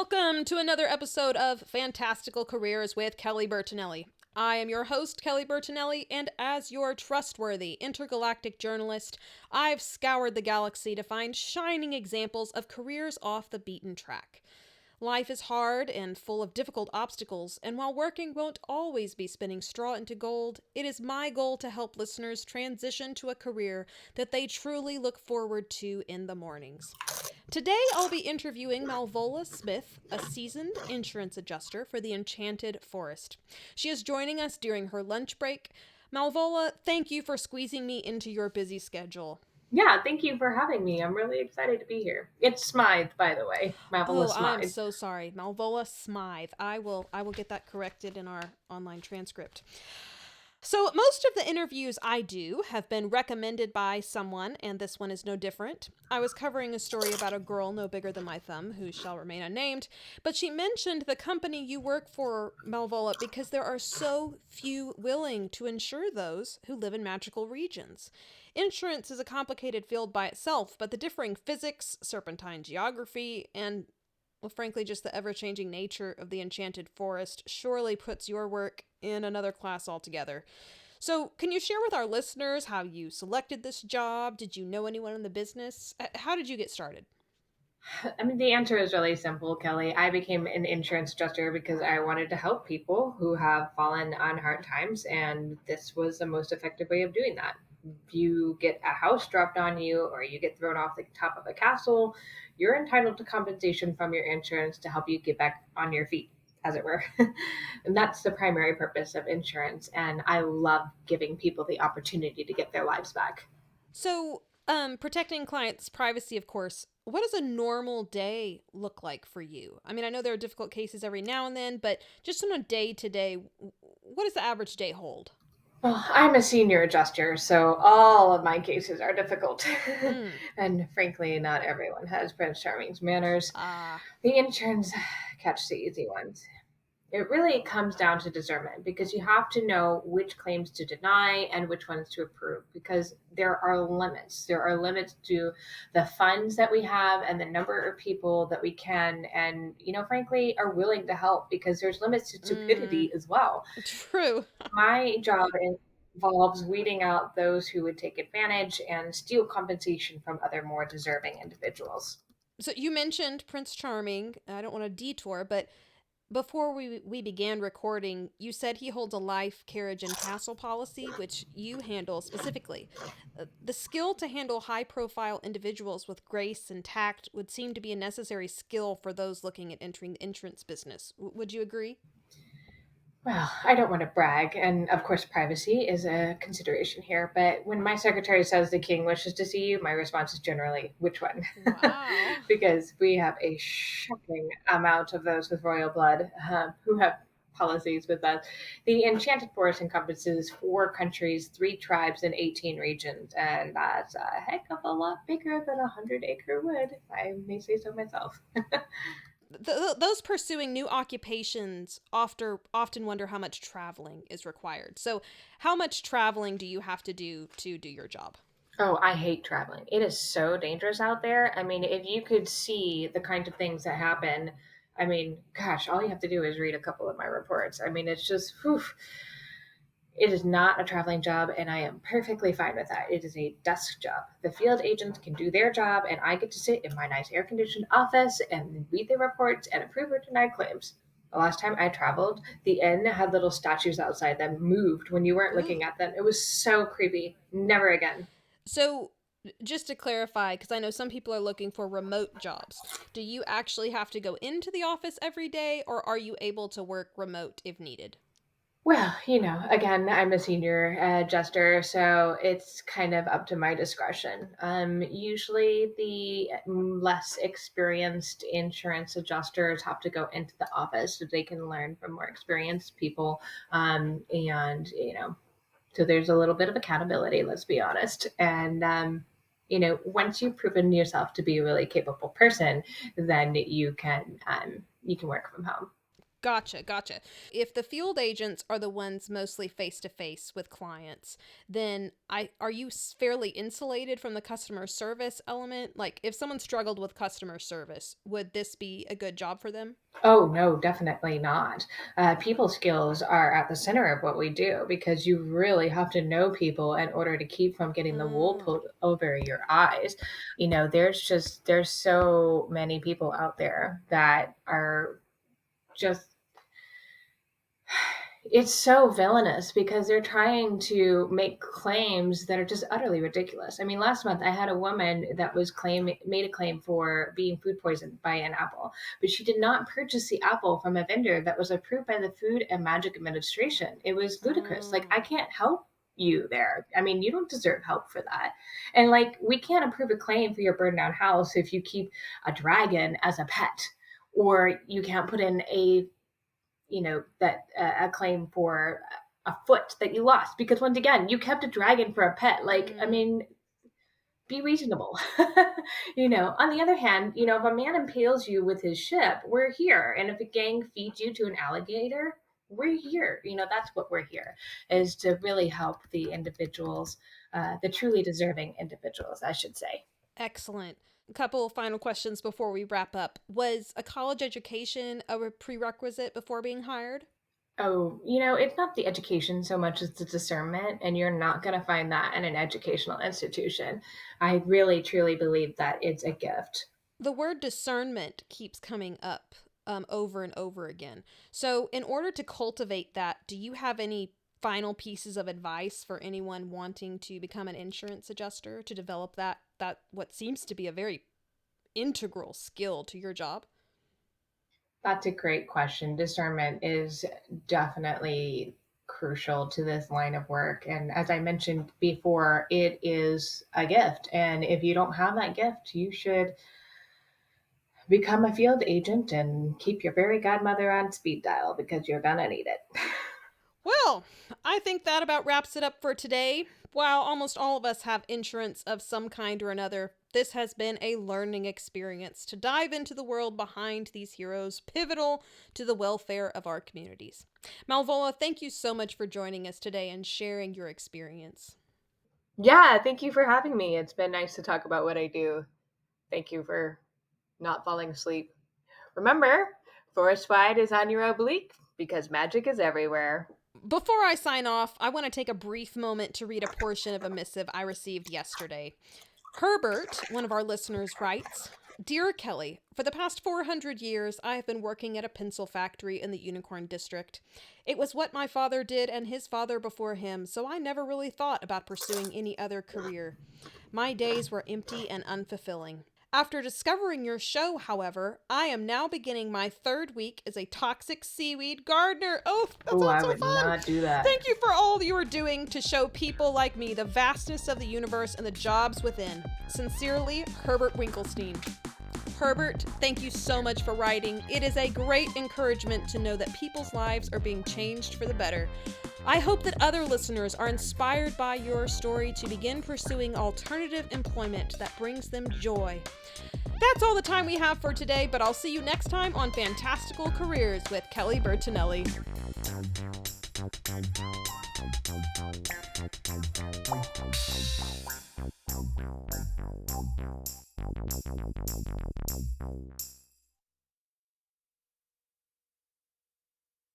Welcome to another episode of Phantastical Careers with Kelli Bertinelli. I am your host, Kelli Bertinelli, and as your trustworthy intergalactic journalist, I've scoured the galaxy to find shining examples of careers off the beaten track. Life is hard and full of difficult obstacles, and while working won't always be spinning straw into gold, it is my goal to help listeners transition to a career that they truly look forward to in the mornings. Today, I'll be interviewing Malvola Smith, a seasoned insurance adjuster for the Enchanted Forest. She is joining us during her lunch break. Malvola, thank you for squeezing me into your busy schedule. Yeah, thank you for having me. I'm really excited to be here. It's Smythe, by the way. Malvola Oh, I am Smythe. so sorry. Malvola Smythe. I will get that corrected in our online transcript. So, most of the interviews I do have been recommended by someone, and this one is no different. I was covering a story about a girl no bigger than my thumb, who shall remain unnamed, but she mentioned the company you work for, Malvola, because there are so few willing to insure those who live in magical regions. Insurance is a complicated field by itself, but the differing physics, serpentine geography, and well, frankly, just the ever changing nature of the Enchanted Forest surely puts your work in another class altogether. So, can you share with our listeners how you selected this job? Did you know anyone in the business? How did you get started? I mean, the answer is really simple, Kelly. I became an insurance adjuster because I wanted to help people who have fallen on hard times, and this was the most effective way of doing that. If you get a house dropped on you or you get thrown off the top of a castle, you're entitled to compensation from your insurance to help you get back on your feet, as it were. And that's the primary purpose of insurance. And I love giving people the opportunity to get their lives back. So, protecting clients' privacy, of course. What does a normal day look like for you? I mean, I know there are difficult cases every now and then, but just on a day to day, what does the average day hold? Well, I'm a senior adjuster, so all of my cases are difficult. Mm. And frankly, not everyone has Prince Charming's manners. Ah. The interns catch the easy ones. It really comes down to discernment because you have to know which claims to deny and which ones to approve because there are limits. There are limits to the funds that we have and the number of people that we can and, frankly, are willing to help because there's limits to Mm. stupidity as well. True. My job involves weeding out those who would take advantage and steal compensation from other more deserving individuals. So you mentioned Prince Charming. I don't want to detour, but before we began recording, you said he holds a life, carriage, and castle policy, which you handle specifically. The skill to handle high profile individuals with grace and tact would seem to be a necessary skill for those looking at entering the insurance business. Would you agree? Well, I don't want to brag, and of course, privacy is a consideration here. But when my secretary says the king wishes to see you, my response is generally, which one? Wow. Because we have a shocking amount of those with royal blood who have policies with us. The Enchanted Forest encompasses 4 countries, 3 tribes, and 18 regions, and that's a heck of a lot bigger than a 100-acre wood, if I may say so myself. Those pursuing new occupations often wonder how much traveling is required. So, how much traveling do you have to do your job? Oh, I hate traveling. It is so dangerous out there. I mean, if you could see the kind of things that happen, I mean, gosh, all you have to do is read a couple of my reports. I mean, it's just, whew, it is not a traveling job, and I am perfectly fine with that. It is a desk job. The field agents can do their job, and I get to sit in my nice air conditioned office and read their reports and approve or deny claims. The last time I traveled, the inn had little statues outside that moved when you weren't Ooh. looking at them. It was so creepy. Never again. So, just to clarify, because I know some people are looking for remote jobs, do you actually have to go into the office every day, or are you able to work remote if needed? Well, again, I'm a senior adjuster, so it's kind of up to my discretion. Usually, the less experienced insurance adjusters have to go into the office so they can learn from more experienced people. And, so there's a little bit of accountability, let's be honest. And, once you've proven yourself to be a really capable person, then you can work from home. Gotcha, gotcha. If the field agents are the ones mostly face to face with clients, then are you fairly insulated from the customer service element? Like, if someone struggled with customer service, would this be a good job for them? Oh, no, definitely not. People skills are at the center of what we do because you really have to know people in order to keep from getting the wool Mm. pulled over your eyes. There's so many people out there that are just it's so villainous because they're trying to make claims that are just utterly ridiculous. I mean, last month I had a woman that was made a claim for being food poisoned by an apple, but she did not purchase the apple from a vendor that was approved by the Food and Magic Administration. It was ludicrous. Like, I Mm. can't help you there. I mean, you don't deserve help for that. And like, we can't approve a claim for your burned down house if you keep a dragon as a pet, or you can't put in a claim for a foot that you lost because once again you kept a dragon for a pet. Like, I Mm. mean, be reasonable. On the other hand, if a man impales you with his ship, we're here, and if a gang feeds you to an alligator, we're here. That's what we're here, is to really help the individuals, the truly deserving individuals, I should say. Excellent. A couple final questions before we wrap up. Was a college education a prerequisite before being hired? Oh, it's not the education so much as the discernment, and you're not going to find that in an educational institution. I really, truly believe that it's a gift. The word discernment keeps coming up over and over again. So, in order to cultivate that, do you have any final pieces of advice for anyone wanting to become an insurance adjuster to develop that what seems to be a very integral skill to your job? That's a great question. Discernment is definitely crucial to this line of work. And as I mentioned before, it is a gift. And if you don't have that gift, you should become a field agent and keep your fairy godmother on speed dial because you're going to need it. Well, I think that about wraps it up for today. While almost all of us have insurance of some kind or another, this has been a learning experience to dive into the world behind these heroes, pivotal to the welfare of our communities. Malvola, thank you so much for joining us today and sharing your experience. Yeah, thank you for having me. It's been nice to talk about what I do. Thank you for not falling asleep. Remember, forest wide is on your oblique because magic is everywhere. Before I sign off, I want to take a brief moment to read a portion of a missive I received yesterday. Herbert, one of our listeners, writes, Dear Kelly, for the past 400 years, I have been working at a pencil factory in the Unicorn District. It was what my father did and his father before him, so I never really thought about pursuing any other career. My days were empty and unfulfilling. After discovering your show, however, I am now beginning my third week as a toxic seaweed gardener. Oh, that Oh, sounds I so would fun! not do that. Thank you for all you are doing to show people like me the vastness of the universe and the jobs within. Sincerely, Herbert Winkelstein. Herbert, thank you so much for writing. It is a great encouragement to know that people's lives are being changed for the better. I hope that other listeners are inspired by your story to begin pursuing alternative employment that brings them joy. That's all the time we have for today, but I'll see you next time on Phantastical Careers with Kelli Bertinelli.